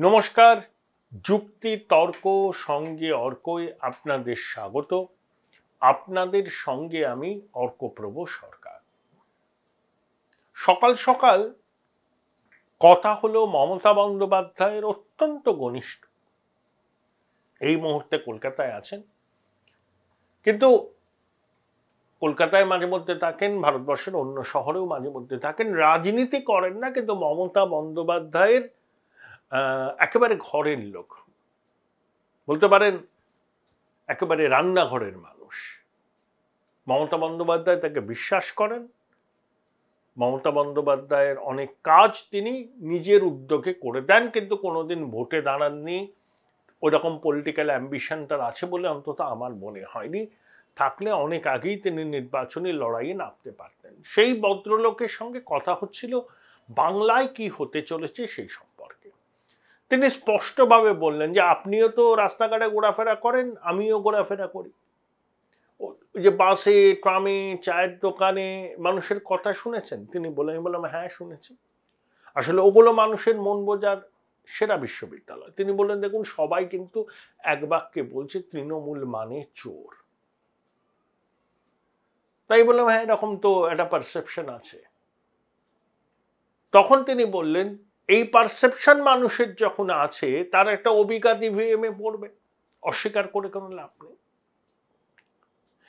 নমস্কার, যুক্তি তর্ক সঙ্গে অর্কই আপনাদের স্বাগত। আপনাদের সঙ্গে আমি অর্কপ্রভ সরকার। সকাল সকাল কথা হলো মমতা বন্দ্যোপাধ্যায়ের অত্যন্ত ঘনিষ্ঠ, এই মুহূর্তে কলকাতায় আছেন, কিন্তু কলকাতায় মাঝে মধ্যে থাকেন, ভারতবর্ষের অন্য শহরেও মাঝে মধ্যে থাকেন, রাজনীতি করেন না, কিন্তু মমতা বন্দ্যোপাধ্যায়ের একেবারে ঘরের লোক, বলতে পারেন একেবারে রান্নাঘরের মানুষ। মমতা বন্দ্যোপাধ্যায় তাকে বিশ্বাস করেন। মমতা বন্দ্যোপাধ্যায়ের অনেক কাজ তিনি নিজের উদ্যোগে করে দেন, কিন্তু কোনোদিন ভোটে দাঁড়াননি। ওইরকম পলিটিক্যাল অ্যাম্বিশন তার আছে বলে অন্তত আমার মনে হয়নি। থাকলে অনেক আগেই তিনি নির্বাচনী লড়াইয়ে নামতে পারতেন। সেই ভদ্রলোকের সঙ্গে কথা হচ্ছিল বাংলায় কি হতে চলেছে সেই সম্পর্কে। তিনি স্পষ্টভাবে বললেন যে আপনিও তো রাস্তাঘাটে ঘোরাফেরা করেন, আমিও ঘোরাফেরা করি। যে বাসে, ট্রামে, চায়ের দোকানে মানুষের কথা শুনেছেন? তিনি বললেন, আমি বললাম হ্যাঁ শুনেছি। আসলে ওগুলো মানুষের মন বোঝার সেরা বিশ্ববিদ্যালয়। তিনি বললেন দেখুন, সবাই কিন্তু এক বাক্যে বলছে তৃণমূল মানে চোর। তাই বললাম হ্যাঁ, এরকম তো একটা পারসেপশন আছে। তখন তিনি বললেন এই পারসেপশন মানুষের যখন আছে, তার একটা অভিজ্ঞতা ইভিএমে পড়বে, অস্বীকার করে কোনো লাভ নেই,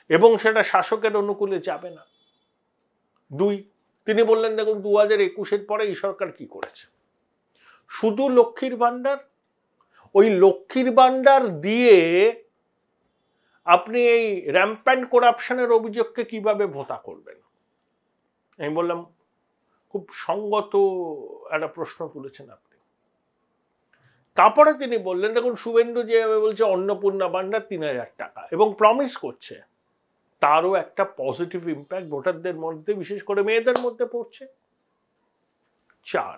এবং সেটা শাসকের অনুকূলে যাবে না। দুই, তিনি বললেন দেখুন 2021-এর পরে এই সরকার কি করেছে? শুধু লক্ষ্মীর ভান্ডার। ওই লক্ষ্মীর ভান্ডার দিয়ে আপনি এই র্যাম্প্যান্ট করাপশনের অভিযোগকে কিভাবে ভোঁতা করবেন? আমি বললাম খুব সঙ্গত একটা প্রশ্ন তুলেছেন আপনি। তারপরে তিনি বললেন দেখুন, শুভেন্দু যেভাবে বলছে অন্নপূর্ণা ভান্ডার 3000 টাকা এবং প্রমিস করছে, তারও একটা পজিটিভ ইম্প্যাক্ট ভোটারদের মধ্যে, বিশেষ করে মেয়েদের মধ্যে পড়ছে। 4,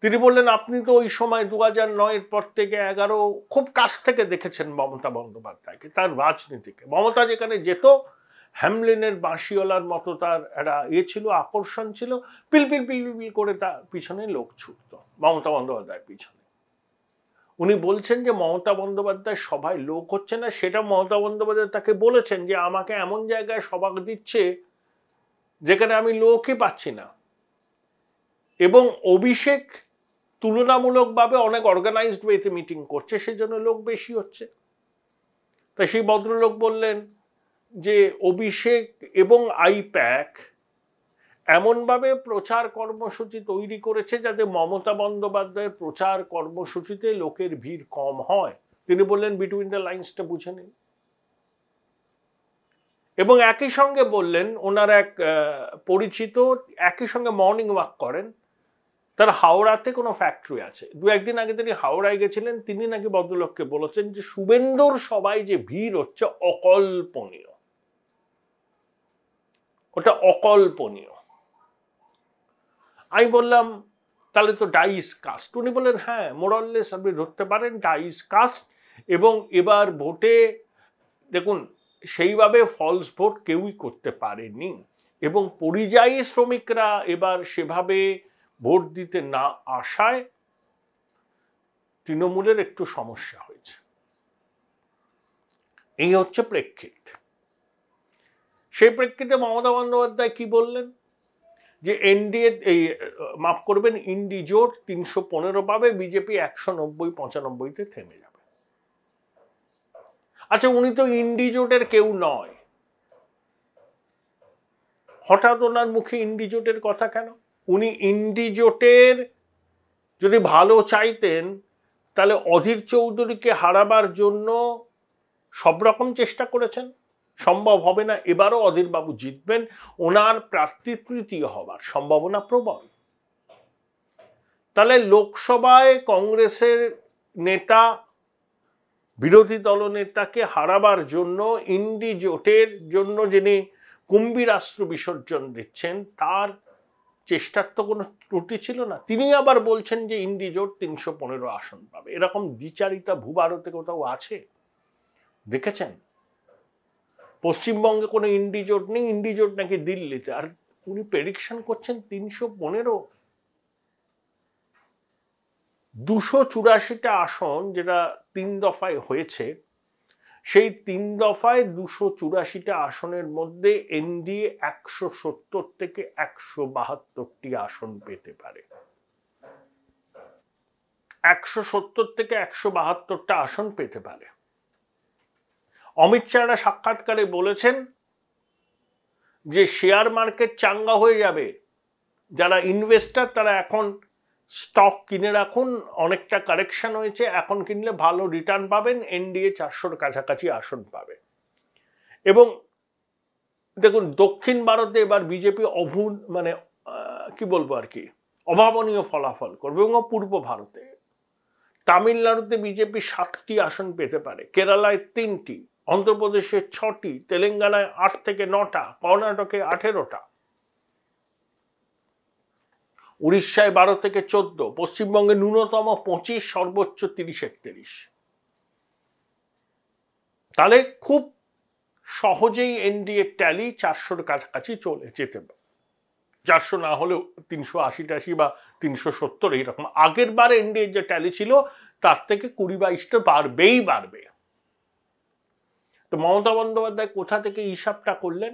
তিনি বললেন আপনি তো ওই সময় 2009-এর পর থেকে 11 খুব কাছ থেকে দেখেছেন মমতা বন্দ্যোপাধ্যায়কে, তার রাজনীতিকে। মমতা যেখানে যেত, হ্যামলিনের বাঁশিওয়ালার মতো তার একটা ছিল, আকর্ষণ ছিল, পিলপিল পিলপিল করে তার পিছনে লোক ছুটত মমতা বন্দ্যোপাধ্যায়ের পিছনে। উনি বলছেন যে মমতা বন্দ্যোপাধ্যায় সভায় লোক হচ্ছে না, সেটা মমতা বন্দ্যোপাধ্যায় তাকে বলেছেন যে আমাকে এমন জায়গায় সভা দিচ্ছে যেখানে আমি লোকই পাচ্ছি না, এবং অভিষেক তুলনামূলকভাবে অনেক অর্গানাইজড ওয়েতে মিটিং করছে, সেজন্য লোক বেশি হচ্ছে। তাই সেই ভদ্রলোক বললেন যে অভিষেক এবং আইপ্যাক এমনভাবে প্রচার কর্মসূচি তৈরি করেছে যাতে মমতা বন্দ্যোপাধ্যায়ের প্রচার কর্মসূচিতে লোকের ভিড় কম হয়। তিনি বললেন বিটুইন দ্য লাইন্সটা বুঝে নিন। এবং একই সঙ্গে বললেন ওনার এক পরিচিত একই সঙ্গে মর্নিং ওয়াক করেন, তার হাওড়াতে কোনো ফ্যাক্টরি আছে। 2-1 দিন আগে তিনি হাওড়ায় গেছিলেন, তিনি নাকি ভদ্রলোককে বলেছেন যে শুভেন্দুর সবাই যে ভিড় হচ্ছে অকল্পনীয়, ওটা অকল্পনীয়। আমি বললাম তাহলে তো ডাইস কাস্ট। উনি বললেন হ্যাঁ, মোরাললেস আপনি ধরতে পারেন ডাইস কাস্ট। এবং এবার ভোটে দেখুন সেইভাবে ফলস ভোট কেউই করতে পারেনি, এবং পরিযায়ী শ্রমিকরা এবার সেভাবে ভোট দিতে না আসায় তৃণমূলের একটু সমস্যা হয়েছে। এই হচ্ছে প্রেক্ষিত। সেই প্রেক্ষিতে মমতা বন্দ্যোপাধ্যায় কি বললেন যে এনডিএ মাফ করবেন, ইন্ডি জোট 315 পাবে, বিজেপি 190-95-তে থেমে যাবে। আচ্ছা, উনি তো ইন্ডি জোটের কেউ নয়, হঠাৎ ওনার মুখে ইন্ডি জোটের কথা কেন? উনি ইন্ডি জোটের যদি ভালো চাইতেন তাহলে অধীর চৌধুরীকে হারাবার জন্য সব রকম চেষ্টা করেছেন। সম্ভব হবে না, এবারও অধীর বাবু জিতবেন, ওনার প্রার্থী তৃতীয় হবার সম্ভাবনা প্রবল। তাহলে লোকসভায় কংগ্রেসের নেতা, বিরোধী দলনেতাকে হারাবার জন্য ইন্ডি জোটের জন্য যিনি কুম্ভীরাস্ত্র বিসর্জন দিচ্ছেন, তার চেষ্টার তো কোনো ত্রুটি ছিল না। তিনি আবার বলছেন যে ইন্ডি জোট 315 আসন পাবে। এরকম দ্বিচারিতা ভূভারতে কোথাও আছে দেখেছেন? পশ্চিমবঙ্গে কোনো ইন্ডি জোট নেই, ইন্ডি জোট নাকি দিল্লিতে, আর উনি প্রেডিকশন করছেন 315। 284টা আসন যেটা 3 দফায় হয়েছে, সেই 3 দফায় 284টা আসনের মধ্যে এনডিএ 170 থেকে 172টি আসন পেতে পারে। 170 থেকে 172টা আসন পেতে পারে। অমিত শাহ সাক্ষাৎকারে বলেছেন যে শেয়ার মার্কেট চাঙ্গা হয়ে যাবে, যারা ইনভেস্টার তারা এখন স্টক কিনে রাখুন, অনেকটা কারেকশন হয়েছে, এখন কিনলে ভালো রিটার্ন পাবেন, এনডিএ 400-র কাছাকাছি আসন পাবে। এবং দেখুন দক্ষিণ ভারতে এবার বিজেপি কি বলবো আর কি, অভাবনীয় ফলাফল করবে। এবং পূর্ব ভারতে তামিলনাড়ুতে বিজেপি 7টি আসন পেতে পারে, কেরালায় 3টি, অন্ধ্রপ্রদেশে 6টি, তেলেঙ্গানায় 8 থেকে 9টা, কর্ণাটকে 18টা, উড়িষ্যায় 12 থেকে 14, পশ্চিমবঙ্গে ন্যূনতম 25, সর্বোচ্চ 30-31। তাহলে খুব সহজেই এনডিএ ট্যালি 400-র কাছাকাছি চলে যেতে পারে। 400 না হলেও 380-টাশি বা 370 এইরকম। আগের বার এনডিএ যে ট্যালি ছিল তার থেকে 20-22টা বাড়বে। তো মমতা বন্দ্যোপাধ্যায় কোথা থেকে হিসাবটা করলেন?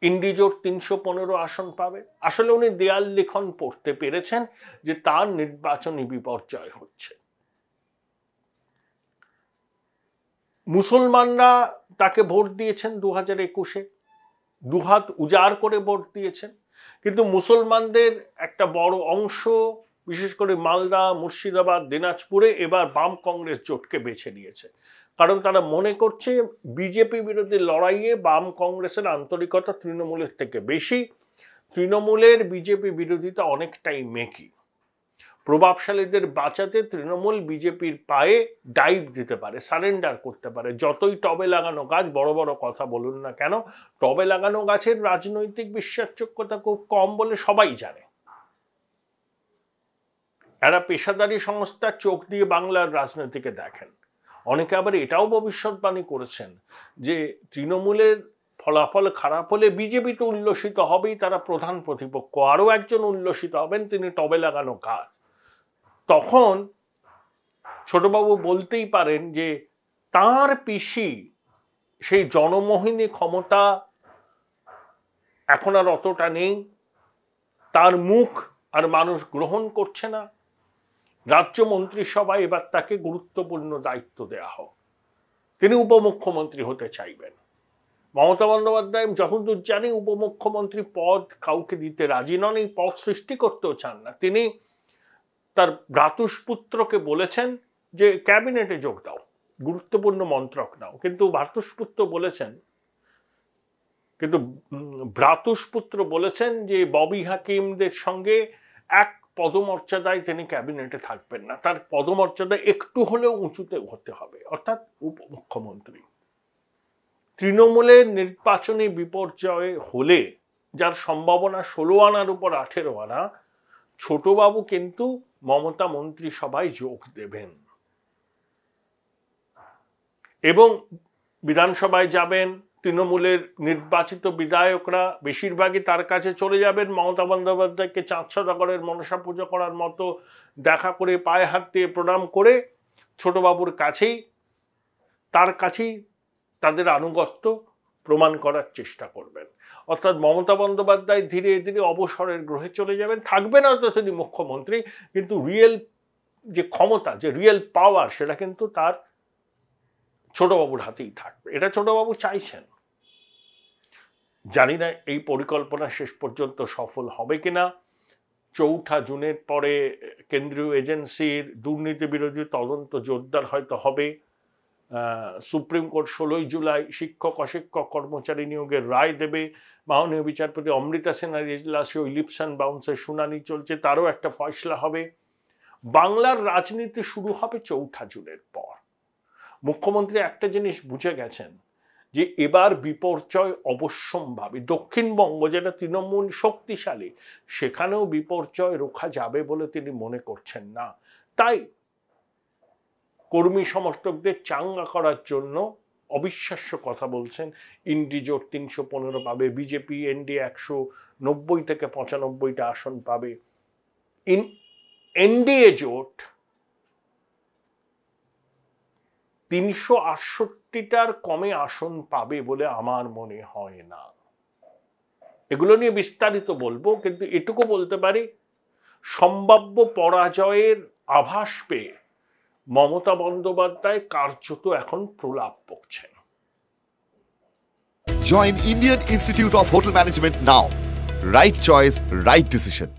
ইন্ডিজোট 315 আসন পাবে। আসলে উনি দেয়াল লিখন পড়তে পেরেছেন যে তার নির্বাচনী বিপর্যয় হচ্ছে। মুসলমানরা তাকে ভোট দিয়েছেন 2021-এ, দুহাত উজাড় করে ভোট দিয়েছেন, কিন্তু মুসলমানদের একটা বড় অংশ, বিশেষ করে মালদা, মুর্শিদাবাদ, দিনাজপুরে এবার বাম কংগ্রেস জোটকে বেছে নিয়েছে। কারণ তারা মনে করছে বিজেপি বিরোধী লড়াইয়ে বাম কংগ্রেসের আন্তরিকতা তৃণমূলের থেকে বেশি। তৃণমূলের বিজেপি বিরোধিতা অনেকটাই মেকি। প্রভাবশালীদের বাঁচাতে তৃণমূল বিজেপির পায়ে ডাইভ দিতে পারে, সারেন্ডার করতে পারে। যতই টবে লাগানো গাছ, বড় বড় কথা বলুন না কেন, টবে লাগানো গাছের রাজনৈতিক বিশ্বাসযোগ্যতা খুব কম বলে সবাই জানে। এরা পেশাদারি সংস্থার চোখ দিয়ে বাংলার রাজনীতিকে দেখেন। অনেকে আবার এটাও ভবিষ্যৎবাণী করেছেন যে তৃণমূলের ফলাফল খারাপ হলে বিজেপি তো উল্লসিত হবেই, তারা প্রধান প্রতিপক্ষ, আরও একজন উল্লসিত হবেন, তিনি টবে লাগানো গাছ। তখন ছোটবাবু বলতেই পারেন যে তার পিসি সেই জনমোহিনী ক্ষমতা এখন আর অতটা নেই, তার মুখ আর মানুষ গ্রহণ করছে না। রাজ্য মন্ত্রিসভায় এবার তাকে গুরুত্বপূর্ণ দায়িত্ব দেওয়া হোক। তিনি উপমুখ্যমন্ত্রী হতে চাইবেন। মমতা বন্দ্যোপাধ্যায় যতদূর জানি উপমুখ্যমন্ত্রী পদ কাউকে দিতে রাজি নন, এই পদ সৃষ্টি করতেও চান না। তিনি তার ভ্রাতুষ্পুত্রকে বলেছেন যে ক্যাবিনেটে যোগ দাও, গুরুত্বপূর্ণ মন্ত্রক নাও, কিন্তু ভ্রাতুষ্পুত্র বলেছেন যে ববি হাকিমদের সঙ্গে এক পদমর্যাদায় তিনি ক্যাবিনেটে থাকবেন না, তার পদমর্যাদা একটু হলেও উঁচুতে হতে হবে, অর্থাৎ উপমুখ্যমন্ত্রী। তৃণমূলের নির্বাচনী বিপর্যয় হলে যার সম্ভাবনা 16 আনার উপর 18 আনা, ছোটবাবু কিন্তু মমতা মন্ত্রিসভায় যোগ দেবেন এবং বিধানসভায় যাবেন। তৃণমূলের নির্বাচিত বিধায়করা বেশিরভাগই তার কাছে চলে যাবেন, মমতা বন্দ্যোপাধ্যায়কে চাঁদ সওদাগরের মনসা পুজো করার মতো দেখা করে পায়ে হাত দিয়ে প্রণাম করে ছোটবাবুর কাছেই, তার কাছেই তাদের আনুগত্য প্রমাণ করার চেষ্টা করবেন। অর্থাৎ মমতা বন্দ্যোপাধ্যায় ধীরে ধীরে অবসরের গ্রহে চলে যাবেন, থাকবেন হয়তো তিনি মুখ্যমন্ত্রী, কিন্তু রিয়েল যে ক্ষমতা, যে রিয়েল পাওয়ার, সেটা কিন্তু তার ছোটবাবুর হাতেই থাকবে। এটা ছোটবাবু চাইছেন। জানি না এই পরিকল্পনা শেষ পর্যন্ত সফল হবে কিনা। 4 জুনের পরে কেন্দ্রীয় এজেন্সির দুর্নীতি বিরোধী তদন্ত জোরদার হয়তো হবে। সুপ্রিম কোর্ট 16 জুলাই শিক্ষক অশিক্ষক কর্মচারী নিয়োগের রায় দেবে। মাননীয় বিচারপতি অমৃতা সিনহার ইজলাসে ওই লিপস অ্যান্ড বাউন্সের শুনানি চলছে, তারও একটা ফয়সলা হবে। বাংলার রাজনীতি শুরু হবে 4 জুনের পর। মুখ্যমন্ত্রী একটা জিনিস বুঝে গেছেন যে এবার বিপর্যয় অবশ্যম্ভাবী। দক্ষিণবঙ্গ যেটা তৃণমূল শক্তিশালী, সেখানেও বিপর্যয় রোখা যাবে বলে তিনি মনে করছেন না। তাই কর্মী সমর্থকদের চাঙ্গা করার জন্য অবিশ্বাস্য কথা বলছেন। ইন্ডিজোট 315 পাবে, বিজেপি এনডিএ 190 থেকে 95টা আসন পাবে। এনডিএ জোট 368টার কমে আসন পাবে বলে আমার মনে হয় না। এগুলো নিয়ে বিস্তারিত বলবো, কিন্তু এটুকু বলতে পারি সম্ভাব্য পরাজয়ের আভাস পেয়ে মমতা বন্দ্যোপাধ্যায় কার্যত এখন প্রলাপ বকছেন। Join Indian Institute of Hotel Management now. Right choice, right decision.